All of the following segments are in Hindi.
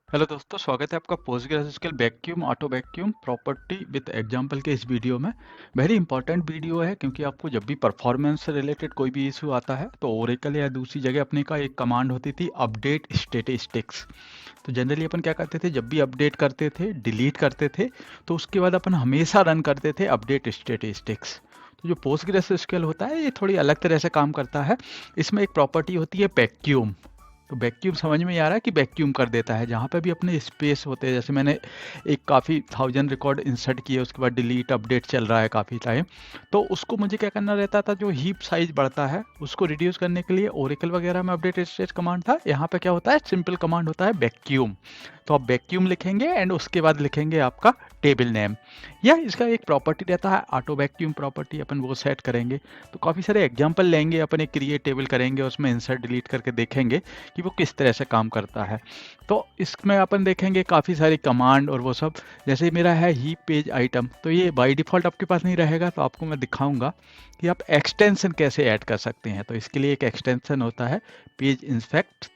हेलो दोस्तों, स्वागत है आपका PostgreSQL vacuum auto vacuum property with example के इस वीडियो में। वेरी इंपॉर्टेंट वीडियो है क्योंकि आपको जब भी परफॉर्मेंस से रिलेटेड कोई भी इशू आता है तो ओरेकल या दूसरी जगह अपने का एक कमांड होती थी अपडेट स्टेटिस्टिक्स। तो जनरली अपन क्या करते थे, जब भी अपडेट करते थे डिलीट करते थे तो उसके बाद अपन हमेशा रन करते थे अपडेट स्टेटिस्टिक्स। तो जो पोस्ट ग्रेजुएशनल होता है ये थोड़ी अलग तरह से काम करता है। इसमें एक प्रॉपर्टी होती है वैक्यूम। तो वैक्यूम समझ में आ रहा है कि वैक्यूम कर देता है जहाँ पे भी अपने स्पेस होते हैं। जैसे मैंने एक काफ़ी 1000 रिकॉर्ड इंसर्ट किए, उसके बाद डिलीट अपडेट चल रहा है काफ़ी टाइम, तो उसको मुझे क्या करना रहता था, जो हीप साइज बढ़ता है उसको रिड्यूस करने के लिए ओरेकल वगैरह में अपडेट स्टेट कमांड था। यहाँ पे क्या होता है, सिंपल कमांड होता है वैक्यूम। तो आप वैक्यूम लिखेंगे एंड उसके बाद लिखेंगे आपका टेबल नेम, या इसका एक प्रॉपर्टी रहता है ऑटो वैक्यूम प्रॉपर्टी, अपन वो सेट करेंगे। तो काफ़ी सारे एग्जांपल लेंगे, अपन एक क्रिएट टेबल करेंगे, उसमें इंसर्ट डिलीट करके देखेंगे कि वो किस तरह से काम करता है। तो इसमें अपन देखेंगे काफ़ी सारी कमांड और वो सब। जैसे मेरा है हीप पेज आइटम, तो ये बाय डिफ़ॉल्ट आपके पास नहीं रहेगा, तो आपको मैं दिखाऊंगा कि आप एक्सटेंशन कैसे ऐड कर सकते हैं। तो इसके लिए एक एक्सटेंशन होता है पेज इंस्पेक्ट,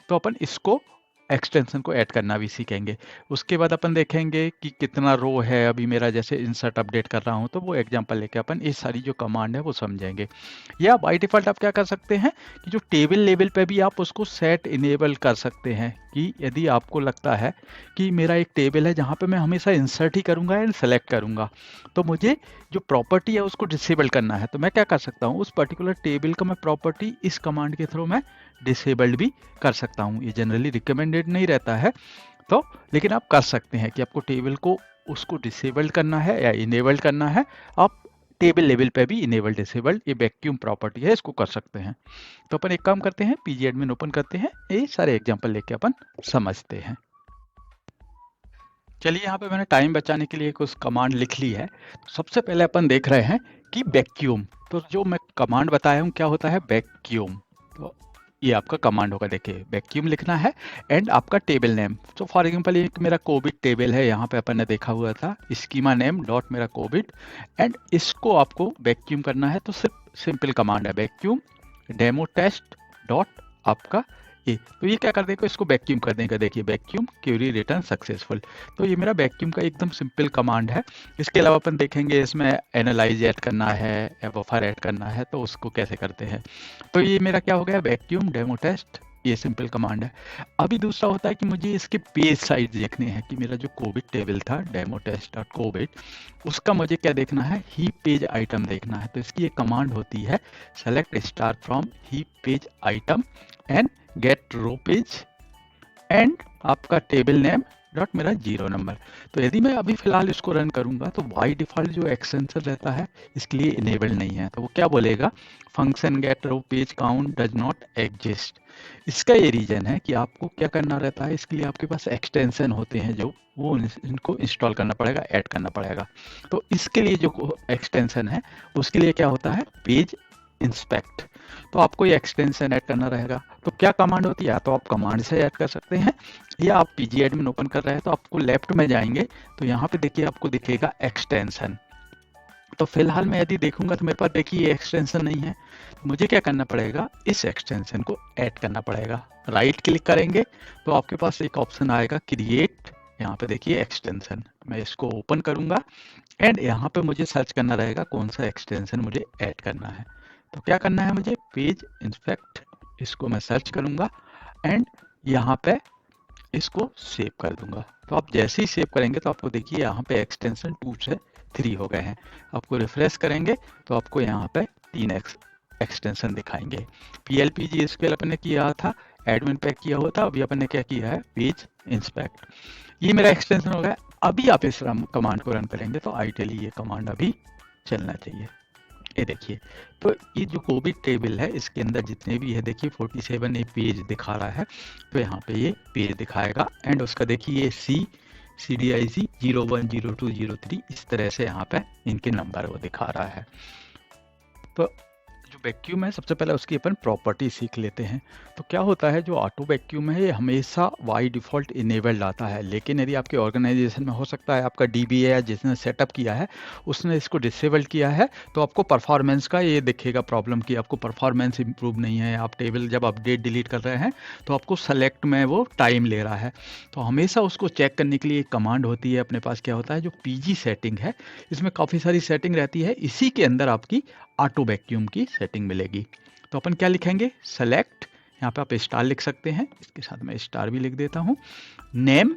तो अपन इसको एक्सटेंशन को ऐड करना भी सीखेंगे। उसके बाद अपन देखेंगे कि कितना रो है अभी मेरा, जैसे इंसर्ट अपडेट कर रहा हूँ तो वो एग्जांपल लेके अपन ये सारी जो कमांड है वो समझेंगे। या बाय डिफ़ॉल्ट आप क्या कर सकते हैं कि जो टेबल लेवल पे भी आप उसको सेट इनेबल कर सकते हैं कि यदि आपको लगता है कि मेरा एक टेबल है जहाँ पे मैं हमेशा इंसर्ट ही करूँगा एंड सेलेक्ट करूँगा, तो मुझे जो प्रॉपर्टी है उसको डिसेबल करना है, तो मैं क्या कर सकता हूँ, उस पर्टिकुलर टेबल का मैं प्रॉपर्टी इस कमांड के थ्रू मैं डिसेबल्ड भी कर सकता हूँ। ये जनरली रिकमेंडेड नहीं रहता है, तो लेकिन आप कर सकते हैं कि आपको टेबल को उसको डिसेबल्ड करना है या इनेबल्ड करना है, आप टेबल लेवल पे भी इनेबल डिसेबल्ड ये वैक्यूम प्रॉपर्टी है, इसको कर सकते हैं। तो अपन एक काम करते हैं, पीजी एडमिन ओपन करते हैं, ये सारे एग्जांपल लेके अपन समझते हैं। चलिए, यहाँ पे मैंने टाइम बचाने के लिए कुछ कमांड लिख ली है। तो सबसे पहले अपन देख रहे हैं कि वैक्यूम, तो जो मैं कमांड बताया हूँ क्या होता है वैक्यूम। तो ये आपका कमांड होगा, देखिए वैक्यूम लिखना है एंड आपका टेबल नेम। तो फॉर एग्जांपल एक मेरा कोविड टेबल है, यहाँ पे अपन ने देखा हुआ था स्कीमा नेम डॉट मेरा कोविड, एंड इसको आपको वैक्यूम करना है। तो सिर्फ सिंपल कमांड है वैक्यूम डेमो टेस्ट डॉट आपका ये। तो ये क्या कर देगा, इसको वैक्यूम कर देगा। देखिए वैक्यूम क्यूरी रिटर्न सक्सेसफुल। तो ये मेरा वैक्यूम का एकदम सिंपल कमांड है। इसके अलावा अपन देखेंगे इसमें एनालाइज ऐड करना है या बफर ऐड करना है, तो उसको कैसे करते हैं। तो ये मेरा क्या हो गया, वैक्यूम डेमो टेस्ट, ये सिंपल कमांड है। अभी दूसरा होता है कि मुझे इसके पेज साइज देखने हैं कि मेरा जो कोविड टेबल था डेमो टेस्ट डॉट कोविड, उसका मुझे क्या देखना है, हीप पेज आइटम देखना है। तो इसकी एक कमांड होती है select star from heap page item and get row page and आपका टेबल नेम डॉट मेरा 0 नंबर। तो यदि मैं अभी फिलहाल इसको रन करूंगा तो बाई डिफॉल्ट जो एक्सटेंशन रहता है इसके लिए इनेबल नहीं है, तो वो क्या बोलेगा, function get row page count does not exist. इसका ये रीजन है कि आपको क्या करना रहता है, इसके लिए आपके पास एक्सटेंशन होते हैं जो वो इनको इंस्टॉल करना पड़ेगा, ऐड करना पड़ेगा। तो इसके लिए जो एक्सटेंशन है उसके लिए क्या होता है, पेज इंस्पेक्ट। तो आपको ये एक्सटेंशन ऐड करना रहेगा। तो क्या कमांड होती है, या तो आप कमांड से ऐड कर सकते हैं या आप पीजी एडमिन ओपन कर रहे हैं तो आपको लेफ्ट में जाएंगे तो यहाँ पे देखिए आपको दिखेगा एक्सटेंशन। तो फिलहाल मैं यदि देखूंगा तो मेरे पास देखिए एक्सटेंशन नहीं है, तो मुझे क्या करना पड़ेगा, इस एक्सटेंशन को ऐड करना पड़ेगा। राइट क्लिक करेंगे तो आपके पास एक ऑप्शन आएगा क्रिएट, यहाँ पे देखिए एक्सटेंशन, मैं इसको ओपन करूंगा एंड यहाँ पे मुझे सर्च करना रहेगा कौन सा एक्सटेंशन मुझे ऐड करना है। तो क्या करना है मुझे, पेज इंस्पेक्ट, इसको मैं सर्च करूंगा एंड यहाँ पे इसको सेव कर दूंगा। तो आप जैसे ही सेव करेंगे तो आपको देखिए यहाँ पे एक्सटेंशन 2 से 3 हो गए हैं। आपको रिफ्रेश करेंगे तो आपको यहाँ पे 3 एक्सटेंशन दिखाएंगे। PLPG स्केल अपन ने किया था, एडमिन पैक किया हुआ था, अभी अपन ने क्या किया है, पेज इंस्पेक्ट। ये मेरा एक्सटेंशन हो गया। अभी आप इस कमांड को रन करेंगे तो आइडियली ये कमांड अभी चलना चाहिए। ये देखिए, तो ये जो कोविड टेबल है इसके अंदर जितने भी है देखिए 47 ये पेज दिखा रहा है। तो यहाँ पे ये पेज दिखाएगा एंड उसका देखिए ये CDIC 010203 इस तरह से यहाँ पे इनके नंबर वो दिखा रहा है। तो जो वैक्यूम है, सबसे पहले उसकी अपन प्रॉपर्टी सीख लेते हैं। तो क्या होता है, जो ऑटो वैक्यूम है ये हमेशा बाई डिफ़ॉल्ट इनेबल्ड आता है, लेकिन यदि आपके ऑर्गेनाइजेशन में हो सकता है आपका डीबीए या जिसने सेटअप किया है उसने इसको डिसेबल किया है, तो आपको परफॉर्मेंस का ये दिखेगा प्रॉब्लम कि आपको परफॉर्मेंस इंप्रूव नहीं है। आप टेबल जब अपडेट डिलीट कर रहे हैं तो आपको सेलेक्ट में वो टाइम ले रहा है। तो हमेशा उसको चेक करने के लिए एक कमांड होती है अपने पास, क्या होता है जो पीजी सेटिंग है, इसमें काफ़ी सारी सेटिंग रहती है, इसी के अंदर आपकी ऑटो वैक्यूम की सेटिंग मिलेगी। तो अपन क्या लिखेंगे, सेलेक्ट, यहाँ पे आप स्टार लिख सकते हैं, इसके साथ मैं स्टार भी लिख देता हूँ, नेम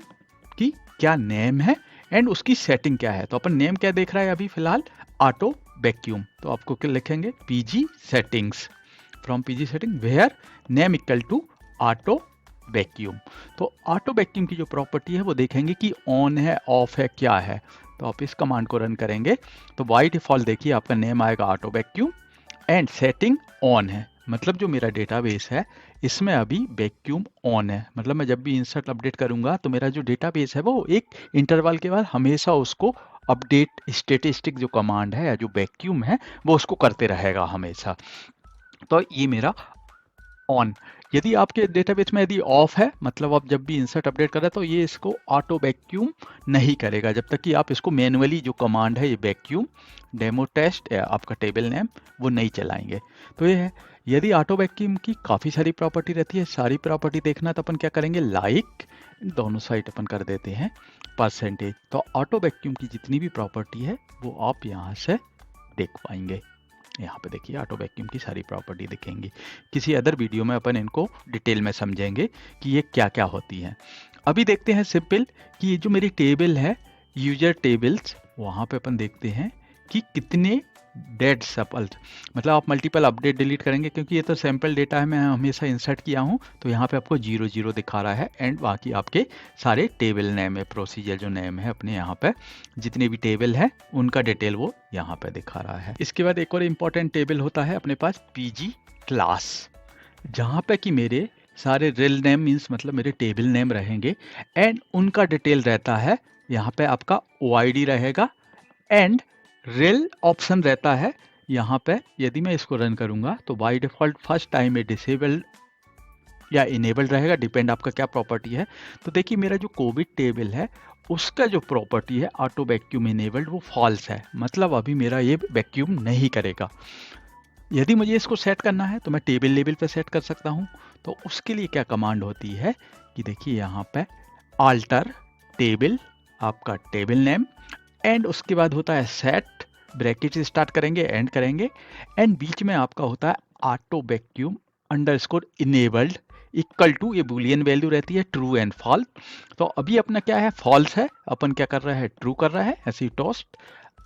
की क्या नेम है एंड उसकी सेटिंग क्या है। तो अपन नेम क्या देख रहा है अभी फिलहाल, ऑटो वैक्यूम। तो आपको क्या लिखेंगे, PG settings, from PG setting where name equal to auto vacuum. तो ऑटो वैक्यूम की जो प्रॉपर्टी है वो देखेंगे कि ऑन है, ऑफ है, क्या है। तो आप इस कमांड को रन करेंगे तो बाय डिफॉल्ट देखिए आपका नेम आएगा auto vacuum and setting on है, मतलब जो मेरा डेटाबेस है इसमें अभी वैक्यूम ऑन है। मतलब मैं जब भी इंसर्ट अपडेट करूंगा तो मेरा जो डेटाबेस है वो एक इंटरवल के बाद हमेशा उसको अपडेट स्टेटिस्टिक जो कमांड है या जो वैक्यूम है वो उसको करते रहेगा हमेशा। तो ये मेरा ऑन। यदि आपके डेटाबेस में यदि ऑफ है, मतलब आप जब भी इंसर्ट अपडेट कर रहे हैं तो ये इसको ऑटो वैक्यूम नहीं करेगा जब तक कि आप इसको मैनुअली जो कमांड है ये वैक्यूम डेमो टेस्ट या आपका टेबल नेम वो नहीं चलाएंगे। तो ये है, यदि ऑटो वैक्यूम की काफ़ी सारी प्रॉपर्टी रहती है, सारी प्रॉपर्टी देखना तो अपन क्या करेंगे, लाइक दोनों साइड अपन कर देते हैं परसेंटेज। तो ऑटो वैक्यूम की जितनी भी प्रॉपर्टी है वो आप यहाँ से देख पाएंगे। यहाँ पे देखिए ऑटो वैक्यूम की सारी प्रॉपर्टी दिखेंगी। किसी अदर वीडियो में अपन इनको डिटेल में समझेंगे कि ये क्या क्या होती हैं। अभी देखते हैं सिंपल कि ये जो मेरी टेबल है यूजर टेबल्स, वहाँ पे अपन देखते हैं कि कितने डेड सपल, मतलब आप मल्टीपल अपडेट डिलीट करेंगे क्योंकि ये तो सैम्पल डेटा है, मैं हमेशा इंसर्ट किया हूँ, तो यहाँ पे आपको 0 0 दिखा रहा है एंड बाकी आपके सारे टेबल नेम है, प्रोसीजर जो नेम है अपने यहाँ पे जितने भी टेबल है उनका डिटेल वो यहाँ पे दिखा रहा है। इसके बाद एक और इम्पॉर्टेंट टेबल होता है अपने पास पीजी क्लास, जहाँ पे कि मेरे सारे रियल नेम मीन्स मतलब मेरे टेबल नेम रहेंगे एंड उनका डिटेल रहता है। यहाँ पे आपका OID रहेगा एंड रियल ऑप्शन रहता है यहाँ पे। यदि मैं इसको रन करूँगा तो बाय डिफ़ॉल्ट फर्स्ट टाइम में डिसेबल या इनेबल्ड रहेगा, डिपेंड आपका क्या प्रॉपर्टी है। तो देखिए मेरा जो कोविड टेबल है उसका जो प्रॉपर्टी है ऑटो वैक्यूम इनेबल्ड वो फॉल्स है, मतलब अभी मेरा ये वैक्यूम नहीं करेगा। यदि मुझे इसको सेट करना है तो मैं टेबल लेवल पे सेट कर सकता हूँ। तो उसके लिए क्या कमांड होती है कि देखिए यहाँ पे अल्टर टेबल, आपका टेबल नेम एंड उसके बाद होता है सेट, ब्रैकेट से स्टार्ट करेंगे एंड करेंगे एंड बीच में आपका होता है auto vacuum underscore enabled equal to, ये बुलियन वैल्यू रहती है ट्रू एंड फॉल्स। तो अभी अपना क्या है, फॉल्स है, अपन क्या कर रहा है, ट्रू कर रहा है, ऐसी toast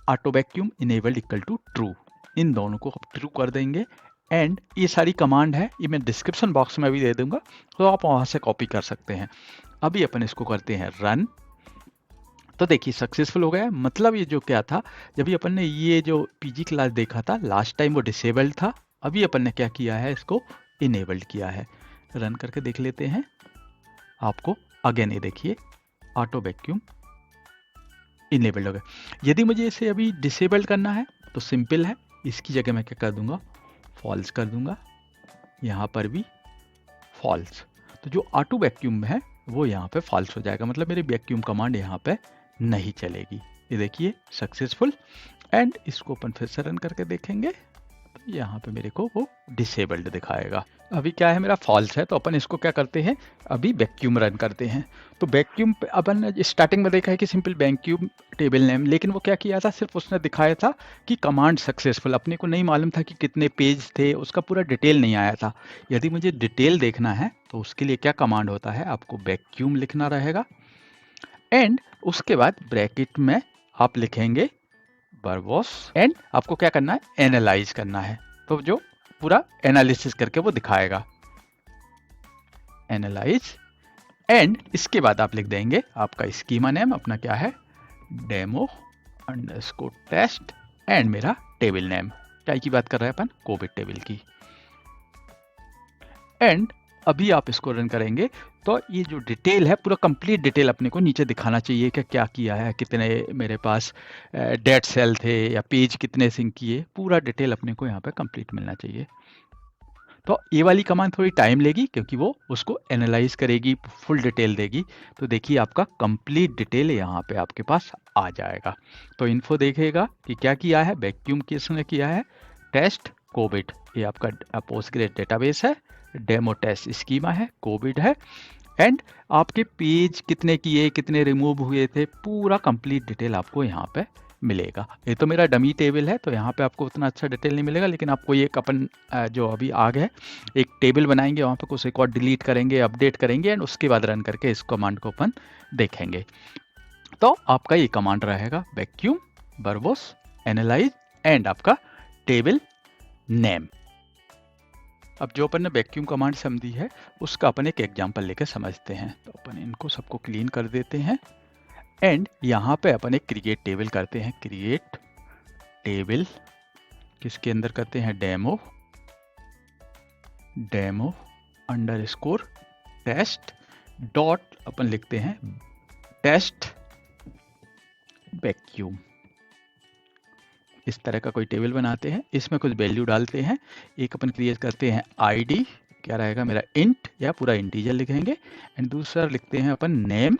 auto vacuum enabled equal to true, इन दोनों को ट्रू कर देंगे एंड ये सारी कमांड है ये मैं डिस्क्रिप्शन बॉक्स में भी दे दूंगा, तो आप वहाँ से कॉपी कर सकते हैं। अभी अपन इसको करते हैं रन। तो देखिए सक्सेसफुल हो गया, मतलब ये जो क्या था, जब भी अपन ने ये जो पीजी क्लास देखा था लास्ट टाइम वो डिसेबल्ड था, अभी अपन ने क्या किया है इसको इनेबल्ड किया है। रन करके देख लेते हैं आपको, अगेन ये देखिए ऑटो वैक्यूम इनेबल्ड हो गया। यदि मुझे इसे अभी डिसेबल्ड करना है तो सिंपल है, इसकी जगह मैं क्या कर दूंगा, फॉल्स कर दूंगा, यहाँ पर भी फॉल्स। तो जो ऑटो वैक्यूम है वो यहाँ पे फॉल्स हो जाएगा, मतलब मेरी वैक्यूम कमांड यहाँ पे नहीं चलेगी। ये देखिए सक्सेसफुल एंड इसको अपन फिर से रन करके देखेंगे तो यहाँ पे मेरे को वो डिसेबल्ड दिखाएगा। अभी क्या है मेरा फॉल्स है, तो अपन इसको क्या करते हैं, अभी वैक्यूम रन करते हैं। तो वैक्यूम अपन स्टार्टिंग में देखा है कि सिंपल वैक्यूम टेबल नेम, लेकिन वो क्या किया था, सिर्फ उसने दिखाया था कि कमांड सक्सेसफुल, अपने को नहीं मालूम था कि कितने पेज थे, उसका पूरा डिटेल नहीं आया था। यदि मुझे डिटेल देखना है तो उसके लिए क्या कमांड होता है, आपको वैक्यूम लिखना रहेगा एंड उसके बाद ब्रैकेट में आप लिखेंगे वर्बोस एंड आपको क्या करना है, एनालाइज करना है। तो जो पूरा एनालिसिस करके वो दिखाएगा, एनालाइज एंड इसके बाद आप लिख देंगे आपका स्कीमा नेम, अपना क्या है डेमो अंडरस्कोर टेस्ट एंड मेरा टेबल नेम, क्या की बात कर रहे हैं अपन, कोविड टेबल की। एंड अभी आप इसको रन करेंगे तो ये जो डिटेल है पूरा कंप्लीट डिटेल अपने को नीचे दिखाना चाहिए कि क्या किया है, कितने मेरे पास डेड सेल थे या पेज कितने सिंक किए, पूरा डिटेल अपने को यहाँ पे कंप्लीट मिलना चाहिए। तो ये वाली कमांड थोड़ी टाइम लेगी क्योंकि वो उसको एनालाइज करेगी, फुल डिटेल देगी। तो देखिए आपका कंप्लीट डिटेल यहाँ पे आपके पास आ जाएगा। तो इन्फो देखेगा कि क्या किया है, वैक्यूम किसने किया है, टेस्ट कोविड, ये आपका पोस्टग्रेस डेटाबेस है, डेमो टेस्ट स्कीमा है, कोविड है, एंड आपके पेज कितने किए, कितने रिमूव हुए थे, पूरा कंप्लीट डिटेल आपको यहाँ पे मिलेगा। ये तो मेरा डमी टेबल है तो यहाँ पे आपको उतना अच्छा डिटेल नहीं मिलेगा, लेकिन आपको ये अपन जो अभी आगे है एक टेबल बनाएंगे, वहाँ पे कुछ रिकॉर्ड डिलीट करेंगे, अपडेट करेंगे, एंड उसके बाद रन करके इस कमांड को अपन देखेंगे। तो आपका ये कमांड रहेगा वैक्यूम वर्बोस एनालाइज एंड आपका टेबल नेम। अब जो अपन ने वैक्यूम कमांड समझी है उसका अपन एक एग्जांपल लेके समझते हैं। तो अपन इनको सबको क्लीन कर देते हैं एंड यहाँ पे अपन एक क्रिएट टेबल करते हैं। क्रिएट टेबल किसके अंदर करते हैं, डेमो अंडरस्कोर टेस्ट डॉट अपन लिखते हैं टेस्ट वैक्यूम। इस तरह का कोई टेबल बनाते हैं, इसमें कुछ वैल्यू डालते हैं। एक अपन क्रिएट करते हैं आईडी, क्या रहेगा मेरा इंट या पूरा इंटीजर लिखेंगे, एंड दूसरा लिखते हैं अपन नेम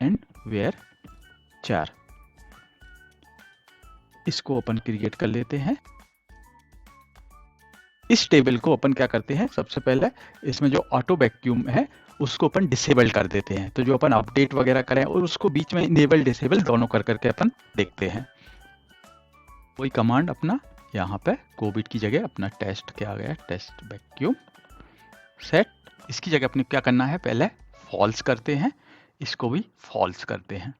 एंड वेयर चार। इसको अपन क्रिएट कर लेते हैं। इस टेबल को अपन क्या करते हैं, सबसे पहले इसमें जो ऑटो वैक्यूम है उसको अपन डिसेबल कर देते हैं। तो जो अपन अपडेट वगैरह करें और उसको बीच में इनेबल डिसेबल दोनों कर करके अपन देखते हैं। कोई कमांड अपना यहाँ पे कोविड की जगह अपना टेस्ट क्या आ गया, टेस्ट वैक्यूम सेट। इसकी जगह अपने क्या करना है, पहले फॉल्स करते हैं, इसको भी फॉल्स करते हैं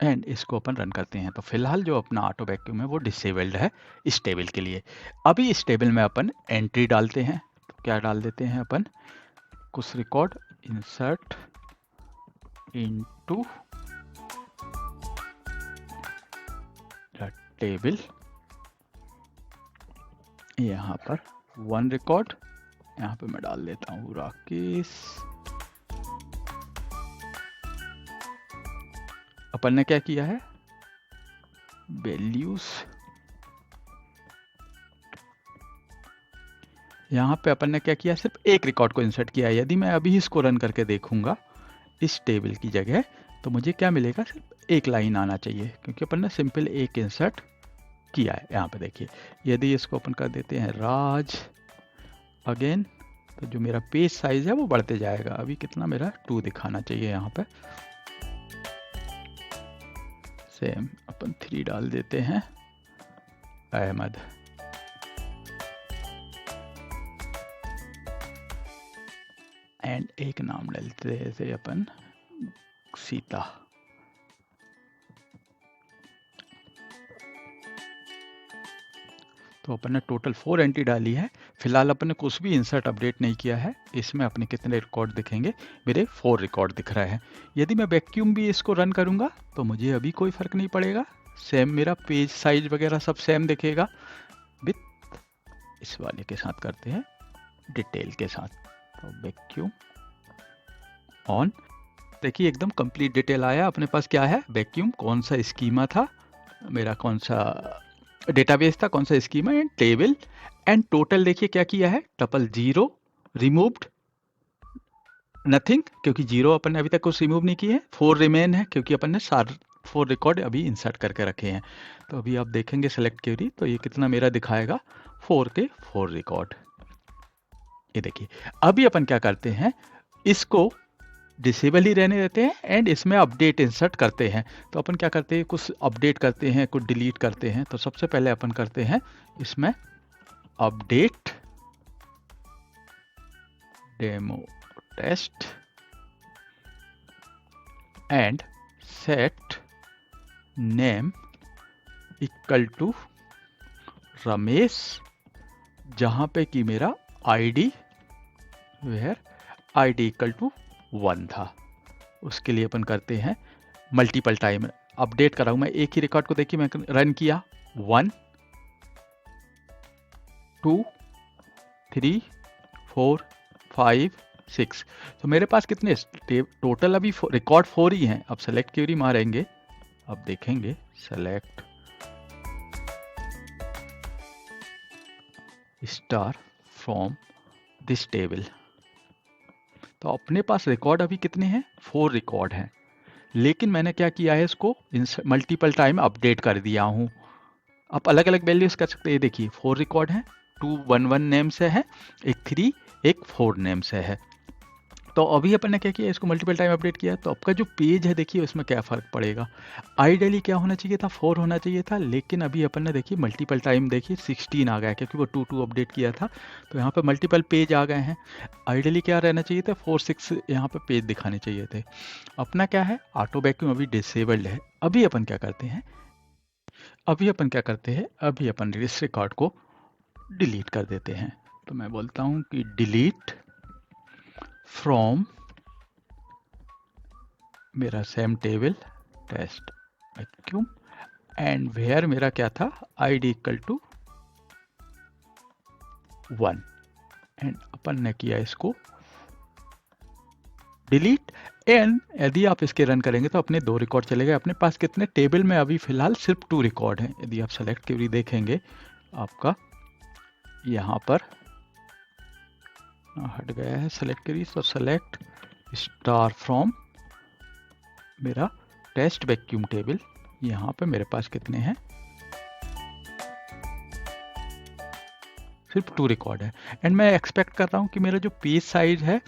एंड इसको अपन रन करते हैं। तो फिलहाल जो अपना ऑटो वैक्यूम है वो डिसेबल्ड है इस टेबल के लिए। अभी इस टेबल में अपन एंट्री डालते हैं। तो क्या डाल देते हैं अपन, कुछ रिकॉर्ड इंसर्ट इनटू टेबल, यहाँ पर वन रिकॉर्ड, यहाँ पे मैं डाल देता हूँ राकेश। अपन ने क्या किया है, वैल्यूज, यहाँ पे अपन ने क्या किया, सिर्फ एक रिकॉर्ड को इंसर्ट किया है। यदि मैं अभी इसको रन करके देखूंगा इस टेबल की जगह, तो मुझे क्या मिलेगा, सिर्फ एक लाइन आना चाहिए क्योंकि अपन ने सिंपल एक इंसर्ट किया है। यहाँ पे देखिए, यदि इसको अपन कर देते हैं राज अगेन, तो जो मेरा पेज साइज है वो बढ़ते जाएगा। अभी कितना मेरा 2 दिखाना चाहिए, यहाँ पे सेम अपन 3 डाल देते हैं, अहमद। एंड एक नाम डालते थे अपन सीता। तो अपन ने टोटल 4 एंट्री डाली है। फिलहाल अपन ने कुछ भी इंसर्ट अपडेट नहीं किया है। इसमें अपने कितने रिकॉर्ड दिखेंगे, मेरे 4 रिकॉर्ड दिख रहे हैं। यदि मैं वैक्यूम भी इसको रन करूंगा तो मुझे अभी कोई फर्क नहीं पड़ेगा, सेम मेरा पेज साइज वगैरह सब सेम दिखेगा। विथ इस वाले के साथ करते हैं डिटेल के साथ, तो वैक्यूम ऑन, देखिए एकदम कंप्लीट डिटेल आया अपने पास। क्या है, वैक्यूम कौन सा स्कीमा था मेरा, कौन सा डेटाबेस था, कौन सा schema, and table and total. देखिए क्या किया है, टपल 0 रिमूव्ड नथिंग, क्योंकि 0 अपन ने अभी तक कुछ रिमूव नहीं किए हैं। 4 रिमेन है क्योंकि अपन ने 4 रिकॉर्ड अभी इंसर्ट करके रखे हैं। तो अभी आप देखेंगे सेलेक्ट क्वेरी, तो ये कितना मेरा दिखाएगा, 4 के 4 रिकॉर्ड। ये देखिए अभी अपन क्या करते हैं, इसको डिसेबल ही रहने देते हैं एंड इसमें अपडेट इंसर्ट करते हैं। तो अपन क्या करते हैं, कुछ अपडेट करते हैं, कुछ डिलीट करते हैं। तो सबसे पहले अपन करते हैं इसमें update demo test and set name equal to Ramesh, जहां पे कि मेरा ID where ID equal to 1 था। उसके लिए अपन करते हैं मल्टीपल टाइम अपडेट कर रहा हूं मैं एक ही रिकॉर्ड को। देखिए मैं रन किया 1 2 3 4 5 6। तो मेरे पास कितने टोटल अभी रिकॉर्ड 4 ही हैं। अब सेलेक्ट क्वेरी मारेंगे, अब देखेंगे select star from this table. तो अपने पास रिकॉर्ड अभी कितने हैं? 4 रिकॉर्ड हैं, लेकिन मैंने क्या किया है, इसको मल्टीपल टाइम अपडेट कर दिया हूँ। आप अलग अलग वैल्यूज कर सकते हैं। देखिए 4 रिकॉर्ड हैं, 2 1 1 नेम से है, एक 3 एक 4 नेम से है। तो अभी अपन ने क्या किया, इसको मल्टीपल टाइम अपडेट किया। तो आपका जो पेज है देखिए उसमें क्या फ़र्क पड़ेगा। आइडियली क्या होना चाहिए था, 4 होना चाहिए था, लेकिन अभी अपन ने देखिए मल्टीपल टाइम देखिए 16 आ गया, क्योंकि वो 2 2 अपडेट किया था। तो यहाँ पे मल्टीपल पेज आ गए हैं। आइडियली क्या रहना चाहिए था, 4 6 यहाँ पे पेज दिखाने चाहिए थे। अपना क्या है, ऑटो वैक्यूम अभी डिसेबल्ड है। अभी अपन क्या करते हैं, अभी अपन इस रिकॉर्ड को डिलीट कर देते हैं। तो मैं बोलता हूँ कि डिलीट फ्रॉम मेरा same table test vacuum and where मेरा क्या था, id इक्वल टू 1 एंड अपन ने किया इसको डिलीट। एंड यदि आप इसके रन करेंगे तो अपने 2 रिकॉर्ड चले गए। अपने पास कितने टेबल में अभी फिलहाल सिर्फ 2 रिकॉर्ड हैं। यदि आप सेलेक्ट क्वेरी देखेंगे, आपका यहाँ पर हट गया है सेलेक्ट क्वेरी, तो सेलेक्ट स्टार फ्रॉम मेरा टेस्ट वैक्यूम टेबल। यहाँ पे मेरे पास कितने हैं, सिर्फ 2 रिकॉर्ड है। एंड मैं एक्सपेक्ट कर रहा हूँ कि मेरा जो पेज साइज है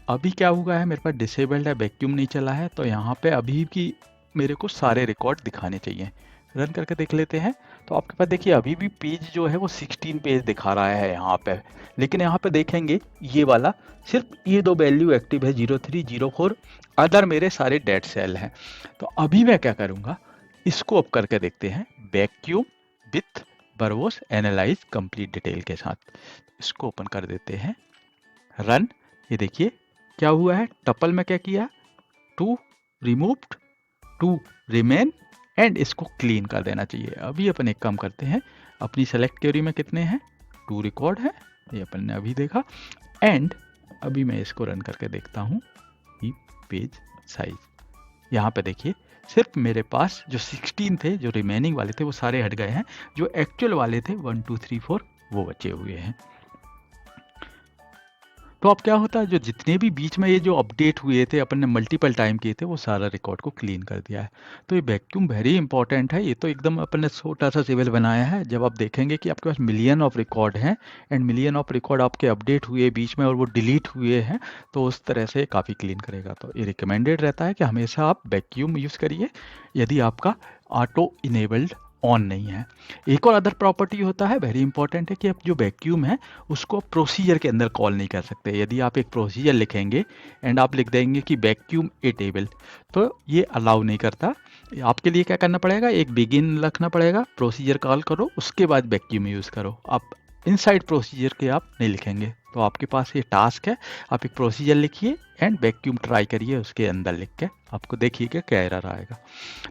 अभी क्या हुआ है, मेरे पास डिसेबल्ड है, वैक्यूम नहीं चला है, तो यहाँ पे अभी भी मेरे को सारे रिकॉर्ड दिखाने चाहिए। रन करके देख लेते हैं। तो आपके पास देखिए अभी भी पेज जो है वो 16 पेज दिखा रहा है यहाँ पे, लेकिन यहाँ पे देखेंगे ये वाला सिर्फ ये 2 वैल्यू एक्टिव है, 03 04, अदर मेरे सारे डेड सेल हैं। तो अभी मैं क्या करूँगा, इसको अब करके देखते हैं vacuum with verbose analyse complete detail के साथ। इसको ओपन कर देते हैं, रन। ये देखिए क्या हुआ है, टपल में क्या किया, 2 रिमूव्ड, 2 रिमेन एंड इसको क्लीन कर देना चाहिए। अभी अपन एक काम करते हैं, अपनी सेलेक्ट क्वेरी में कितने हैं, 2 रिकॉर्ड है, ये अपन ने अभी देखा। एंड अभी मैं इसको रन करके देखता हूँ, ये पेज साइज यहाँ पे देखिए सिर्फ मेरे पास जो 16 थे, जो रिमेनिंग वाले थे वो सारे हट गए हैं, जो एक्चुअल वाले थे 1 2 3 4 वो बचे हुए हैं। तो अब क्या होता है, जो जितने भी बीच में ये जो अपडेट हुए थे अपन ने मल्टीपल टाइम किए थे, वो सारा रिकॉर्ड को क्लीन कर दिया है। तो ये वैक्यूम वेरी इंपॉर्टेंट है। ये तो एकदम अपन ने छोटा सा टेबल बनाया है। जब आप देखेंगे कि आपके पास मिलियन ऑफ रिकॉर्ड हैं एंड मिलियन ऑफ रिकॉर्ड आपके अपडेट हुए बीच में और वो डिलीट हुए हैं, तो उस तरह से काफ़ी क्लीन करेगा। तो ये रिकमेंडेड रहता है कि हमेशा आप वैक्यूम यूज़ करिए यदि आपका ऑटो इनेबल्ड ऑन नहीं है। एक और अदर प्रॉपर्टी होता है, वेरी इंपॉर्टेंट है, कि आप जो वैक्यूम है उसको प्रोसीजर के अंदर कॉल नहीं कर सकते। यदि आप एक प्रोसीजर लिखेंगे एंड आप लिख देंगे कि वैक्यूम ए टेबल, तो ये अलाउ नहीं करता। आपके लिए क्या करना पड़ेगा, एक बिगिन रखना पड़ेगा, प्रोसीजर कॉल करो, उसके बाद वैक्यूम यूज़ करो। आप इनसाइड प्रोसीजर के आप नहीं लिखेंगे। तो आपके पास ये टास्क है, आप एक प्रोसीजर लिखिए एंड वैक्यूम ट्राई करिए उसके अंदर लिख के, आपको देखिए कि क्या एरर आएगा।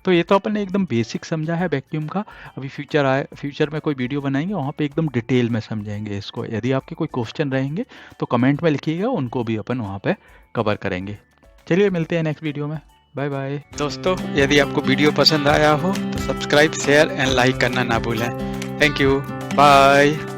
तो ये तो अपन ने एकदम बेसिक समझा है वैक्यूम का। अभी फ्यूचर में कोई वीडियो बनाएंगे, वहाँ पे एकदम डिटेल में समझेंगे इसको। यदि आपके कोई क्वेश्चन रहेंगे तो कमेंट में लिखिएगा, उनको भी अपन वहाँ पे कवर करेंगे। चलिए मिलते हैं नेक्स्ट वीडियो में, बाय बाय। दोस्तों यदि आपको वीडियो पसंद आया हो तो सब्सक्राइब शेयर एंड लाइक करना ना भूलें। Thank you, bye.